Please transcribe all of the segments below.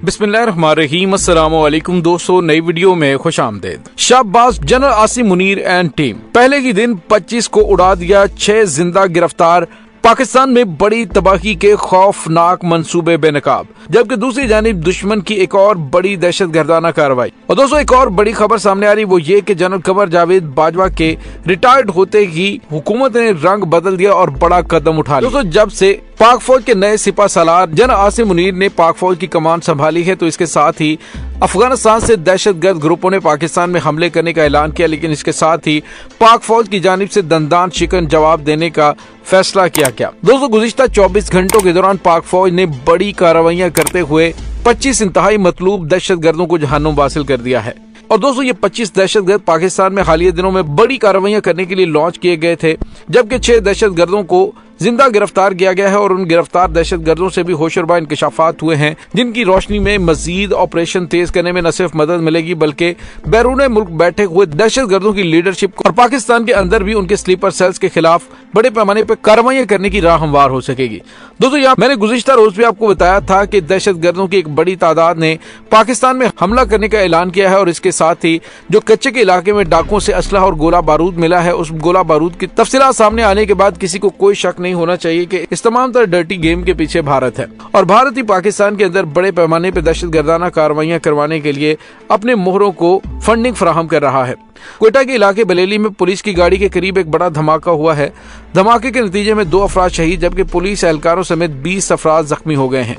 बिस्मिल्लाहिर्रहमानिर्रहीम। अस्सलाम वालेकुम दोस्तों, नई वीडियो में खुश आमदेद। Shahbaz general Asim Munir and team पहले ही दिन 25 को उड़ा दिया, 6 जिंदा गिरफ्तार। पाकिस्तान में बड़ी तबाही के खौफनाक मंसूबे बेनकाब, जबकि दूसरी जानिब दुश्मन की एक और बड़ी दहशतगर्दाना कार्रवाई। और दोस्तों एक और बड़ी खबर सामने आ रही वो ये कि जनरल कमर जावेद बाजवा के रिटायर्ड होते ही हुकूमत ने रंग बदल दिया और बड़ा कदम उठा लिया। दोस्तों जब से पाक फौज के नए सिपा सालार जनरल आसिम मुनीर ने पाक फौज की कमान संभाली है, तो इसके साथ ही अफगानिस्तान से दहशतगर्द ग्रुपों ने पाकिस्तान में हमले करने का ऐलान किया, लेकिन इसके साथ ही पाक फौज की जानिब से दंदान शिकन जवाब देने का फैसला किया गया। दोस्तों गुज़िश्ता 24 घंटों के दौरान पाक फौज ने बड़ी कार्रवाइयां करते हुए 25 इंतहाई मतलूब दहशतगर्दों को जहन्नुम वासिल कर दिया है। और दोस्तों ये 25 दहशतगर्द पाकिस्तान में हालिया दिनों में बड़ी कार्रवाइयां करने के लिए लॉन्च किए गए थे, जबकि 6 दहशतगर्दों को जिंदा गिरफ्तार किया गया है और उन गिरफ्तार दहशतगर्दों से भी होशरबा इंकशाफात हुए हैं, जिनकी रोशनी में मजीद ऑपरेशन तेज करने में न सिर्फ मदद मिलेगी बल्कि बैरून मुल्क बैठे हुए दहशतगर्दों की लीडरशिप और पाकिस्तान के अंदर भी उनके स्लीपर सेल्स के खिलाफ बड़े पैमाने पर कार्रवाइयां करने की राह हमवार हो सकेगी। दोस्तों यहाँ मैंने गुज़िश्ता रोज भी आपको बताया था कि दहशतगर्दों की एक बड़ी तादाद ने पाकिस्तान में हमला करने का ऐलान किया है और इसके साथ ही जो कच्चे के इलाके में डाकुओं से असलहा और गोला बारूद मिला है, उस गोला बारूद की तफसीलात सामने आने के बाद किसी को कोई शक नहीं होना चाहिए कि इस तमाम तरह डर्टी गेम के पीछे भारत है और भारत ही पाकिस्तान के अंदर बड़े पैमाने पर दहशतगर्दाना कार्रवाइयां करवाने के लिए अपने मोहरों को फंडिंग फराहम कर रहा है। क्वेटा के इलाके बलेली में पुलिस की गाड़ी के करीब एक बड़ा धमाका हुआ है। धमाके के नतीजे में 2 अफराद शहीद जबकि पुलिस एहलकारों समेत 20 अफराद जख्मी हो गए हैं।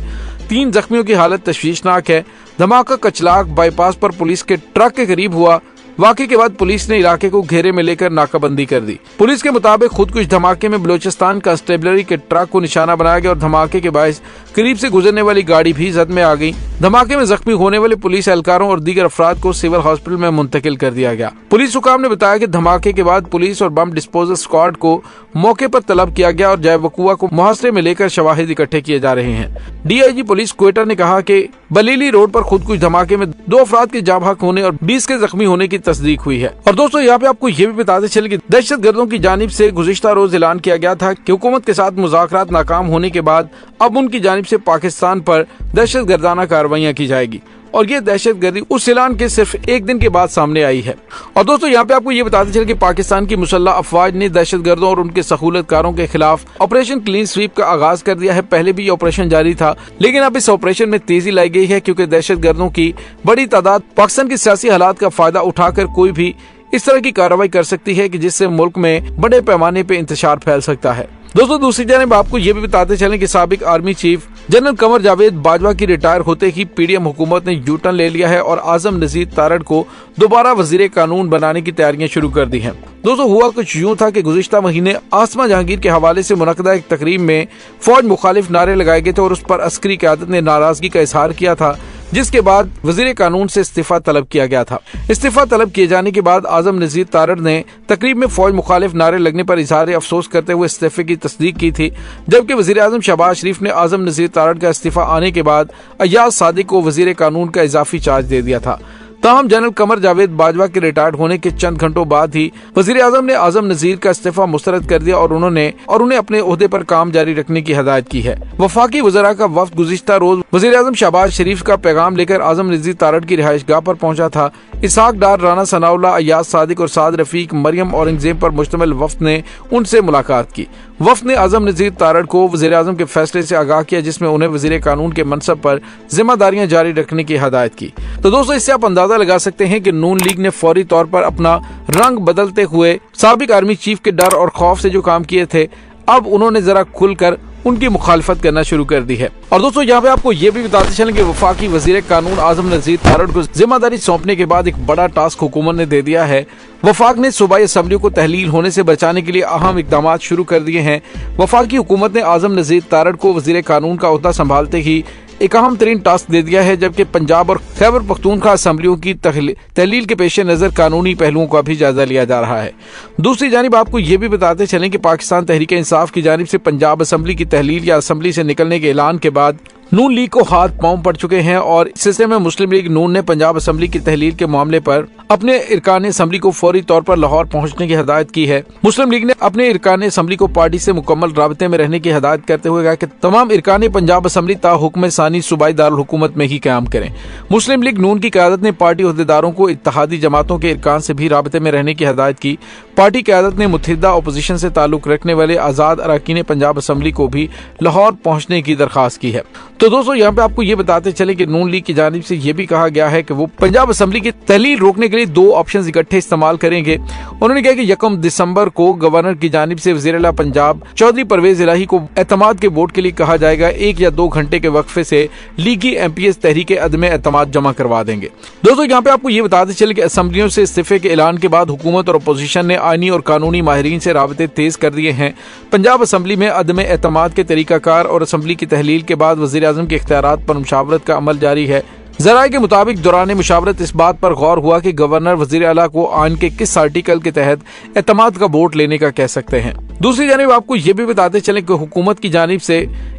3 जख्मियों की हालत तशवीशनाक है। धमाका कचलाक बाईपास पर पुलिस के ट्रक के करीब हुआ। वाक़े के बाद पुलिस ने इलाके को घेरे में लेकर नाकाबंदी कर दी। पुलिस के मुताबिक खुदकुश धमाके में बलूचिस्तान कांस्टेबलरी के ट्रक को निशाना बनाया गया और धमाके के बायस करीब से गुजरने वाली गाड़ी भी जद में आ गई। धमाके में जख्मी होने वाले पुलिस एहलकारों और दीगर अफराद को सिविल हॉस्पिटल में मुंतकिल कर दिया गया। पुलिस हुकाम ने बताया कि धमाके के बाद पुलिस और बम डिस्पोजल स्क्वाड को मौके पर तलब किया गया और जय वकुआ को मुहासरे में लेकर शवाहिद इकट्ठे किए जा रहे हैं। DIG पुलिस क्वेटा ने कहा कि बलीली रोड पर खुदकुश धमाके में 2 अफराद के जाँ बहक होने और 20 के जख्मी होने की तस्दीक हुई है। और दोस्तों यहाँ पे आपको ये भी बताते चले कि दहशतगर्दों की जानिब से गुज़िश्ता रोज ऐलान किया गया था कि हुकूमत के साथ मुज़ाकरात नाकाम होने के बाद अब उनकी जानिब से पाकिस्तान पर दहशतगर्दाना कार्रवाइयां की जाएगी और ये दहशतगर्दी उस ऐलान के सिर्फ 1 दिन के बाद सामने आई है। और दोस्तों यहाँ पे आपको ये बताते चले कि पाकिस्तान की मुसल्लह अफवाज ने दहशतगर्दों और उनके सहूलतकारों के खिलाफ ऑपरेशन क्लीन स्वीप का आगाज कर दिया है। पहले भी ये ऑपरेशन जारी था, लेकिन अब इस ऑपरेशन में तेजी लाई गई है क्योंकि दहशतगर्दों की बड़ी तादाद पाकिस्तान की सियासी हालात का फायदा उठाकर कोई भी इस तरह की कार्रवाई कर सकती है कि जिससे मुल्क में बड़े पैमाने पे इंतशार फैल सकता है। दोस्तों दूसरी जानिब आपको ये भी बताते चलें कि साबिक army chief general Qamar Javed Bajwa की रिटायर होते ही PDM हुकूमत ने यू टर्न ले लिया है और आजम नजीर तारड़ को दोबारा वजीर कानून बनाने की तैयारियां शुरू कर दी हैं। दोस्तों हुआ कुछ यूं था कि गुज़िश्ता महीने आसमा जहांगीर के हवाले से मुनक़दा एक तकरीब में फौज मुखालिफ नारे लगाए गए थे और उस पर अस्करी क़यादत ने नाराजगी का इजहार किया था, जिसके बाद वजीर कानून से इस्तीफा तलब किया गया था। इस्तीफा तलब किए जाने के बाद आजम नजीर तारड़ ने तकरीब में फौज मुखालिफ नारे लगने पर इजहार अफसोस करते हुए इस्तीफे की तस्दीक की थी, जबकि वजीर आजम शहबाज शरीफ ने आजम नजीर तारड़ का इस्तीफा आने के बाद अय्याज सादिक को वजीर कानून का इजाफी चार्ज दे दिया था। ताहम जनरल कमर जावेद बाजवा के रिटायर्ड होने के चंद घंटों बाद ही वजीर आजम ने आजम नजीर का इस्तीफा मुस्तरद कर दिया और उन्हें अपने ओहदे पर काम जारी रखने की हदायत की है। वफाकी वज़रा का वफ्द गुज़िश्ता रोज वजीर आजम शहबाज शरीफ का पैगाम लेकर आजम नजीर तारड़ की रिहाइश गाह पर पहुंचा था। इसहाक डार, राना सनाउल्लाह, अय्याज सादिक और साद रफीक, मरियम औरंगजेब पर मुश्तमिल वफ्द ने उनसे मुलाकात की। वफ्द ने आजम नजीर तारड़ को वजीर आजम के फैसले से आगाह किया, जिसमें उन्हें वजीर कानून के मनसब पर जिम्मेदारियां जारी रखने की हदायत की। तो दोस्तों इससे आप अंदाजा लगा सकते हैं कि नून लीग ने फौरी तौर पर अपना रंग बदलते हुए साबिक आर्मी चीफ के डर और खौफ से जो काम किए थे, अब उन्होंने जरा खुलकर उनकी मुखालफत करना शुरू कर दी है। और दोस्तों यहाँ पे आपको ये भी बताते चलें कि वफाकी वजीर कानून आजम नजीर तारड़ को जिम्मेदारी सौंपने के बाद एक बड़ा टास्क हुकूमत ने दे दिया है। वफाक ने सूबाई असम्बलियों को तहलील होने से बचाने के लिए अहम इकदाम शुरू कर दिए हैं। वफाकी हुकूमत ने आजम नजीर तारड़ को वजीर कानून का ओहदा संभालते ही एक अहम तरीन टास्क दे दिया है, जबकि पंजाब और खैबर पख्तूनख्वा असम्बलियों की तहलील के पेश नज़र कानूनी पहलुओं का भी जायजा लिया जा रहा है। दूसरी जानिब आपको ये भी बताते चलें कि पाकिस्तान तहरीक इंसाफ की जानिब से पंजाब असम्बली की तहलील या असम्बली से निकलने के ऐलान के बाद नून लीग को हाथ पांव पड़ चुके हैं और इस सिलसिले में मुस्लिम लीग नून ने पंजाब असेंबली की तहलील के मामले पर अपने इरकान असेंबली को फौरी तौर पर लाहौर पहुंचने की हिदायत की है। मुस्लिम लीग ने अपने इरकान असेंबली को पार्टी से मुकम्मल राबते में रहने की हिदायत करते हुए कहा कि तमाम इरकान पंजाब असेंबली ता हुक्म सानी सूबाई दारुल हुकूमत में ही क्याम करें। मुस्लिम लीग नून की क़यादत ने पार्टी अहदेदारों को इत्तेहादी जमातों के इरकान से भी राबते में रहने की हिदायत की। पार्टी क़यादत ने मुत्तहिदा अपोजिशन से ताल्लुक रखने वाले आज़ाद अरकान पंजाब असेंबली को भी लाहौर पहुंचने की दरखास्त की है। तो दोस्तों यहाँ पे आपको ये बताते चले कि नून लीग की जानिब से ये भी कहा गया है कि वो पंजाब असेंबली की तहलील रोकने के लिए 2 ऑप्शन इकट्ठे इस्तेमाल करेंगे। उन्होंने कहा कि 1 दिसंबर को गवर्नर की जानिब से वज़ीर आला पंजाब चौधरी परवेज इलाही को एतमाद के वोट के लिए कहा जाएगा। 1 या 2 घंटे के वक्फे से लीगी MPs तहरीक अदम एतमाद जमा करवा देंगे। दोस्तों यहाँ पे आपको ये बताते चले कि असेंबलियों से इस्तीफे के ऐलान के बाद हुकूमत और अपोजिशन ने आईनी और कानूनी माहिरीन से राबते तेज कर दिए हैं। पंजाब असेंबली में अदम एतमाद के तरीकाकार और असेंबली की तहलील के बाद वज़ीर आज़म के इख्तियारात पर मुशावरत का अमल जारी है। ज़राए के मुताबिक दौरान मुशावरत इस बात पर गौर हुआ कि गवर्नर वज़ीर आला को आइन के किस आर्टिकल के तहत एतमाद का वोट लेने का कह सकते हैं। दूसरी जानिब आपको ये भी बताते चलें कि हुकूमत की जानिब से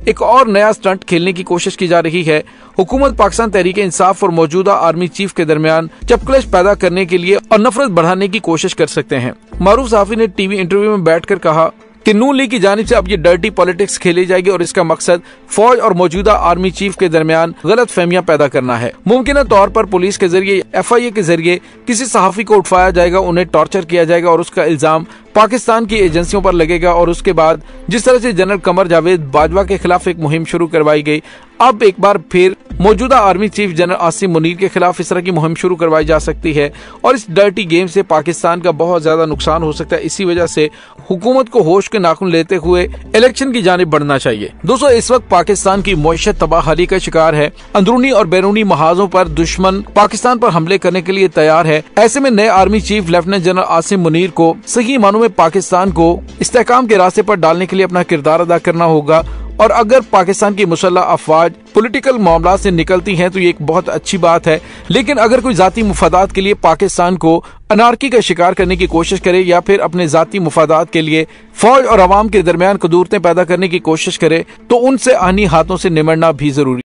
एक और नया स्टंट खेलने की कोशिश की जा रही है। हुकूमत पाकिस्तान तहरीक इंसाफ और मौजूदा आर्मी चीफ के दरमियान चपकलश पैदा करने के लिए और नफरत बढ़ाने की कोशिश कर सकते हैं। मारूफ सहाफी ने टीवी इंटरव्यू में बैठकर कहा कि नून लीग की जानिब से अब ये डर्टी पॉलिटिक्स खेली जाएगी और इसका मकसद फौज और मौजूदा आर्मी चीफ के दरमियान गलत फहमियां पैदा करना है। मुमकिन तौर पर पुलिस के जरिए FIA के जरिए किसी सहाफी को उठाया जाएगा, उन्हें टॉर्चर किया जाएगा और उसका इल्जाम पाकिस्तान की एजेंसियों पर लगेगा। और उसके बाद जिस तरह से जनरल कमर जावेद बाजवा के खिलाफ एक मुहिम शुरू करवाई गई, अब एक बार फिर मौजूदा army chief general Asim Munir के खिलाफ इस तरह की मुहिम शुरू करवाई जा सकती है और इस डर्टी गेम से पाकिस्तान का बहुत ज्यादा नुकसान हो सकता है। इसी वजह से हुकूमत को होश के नाखून लेते हुए इलेक्शन की जानिब बढ़ना चाहिए। दोस्तों इस वक्त पाकिस्तान की मईशत तबाहली का शिकार है। अंदरूनी और बैरूनी महाजों पर दुश्मन पाकिस्तान पर हमले करने के लिए तैयार है। ऐसे में नए army chief lieutenant general Asim Munir को सही मानों में पाकिस्तान को इस्तेहकाम के रास्ते पर डालने के लिए अपना किरदार अदा करना होगा। और अगर पाकिस्तान की मुसल्लह अफवाज पॉलिटिकल मामला से निकलती हैं तो ये एक बहुत अच्छी बात है। लेकिन अगर कोई जाती मुफादात के लिए पाकिस्तान को अनारकी का शिकार करने की कोशिश करे या फिर अपने जाती मुफादात के लिए फौज और अवाम के दरमियान कदूरतें पैदा करने की कोशिश करे तो उनसे आनी हाथों से निमटना भी जरूरी।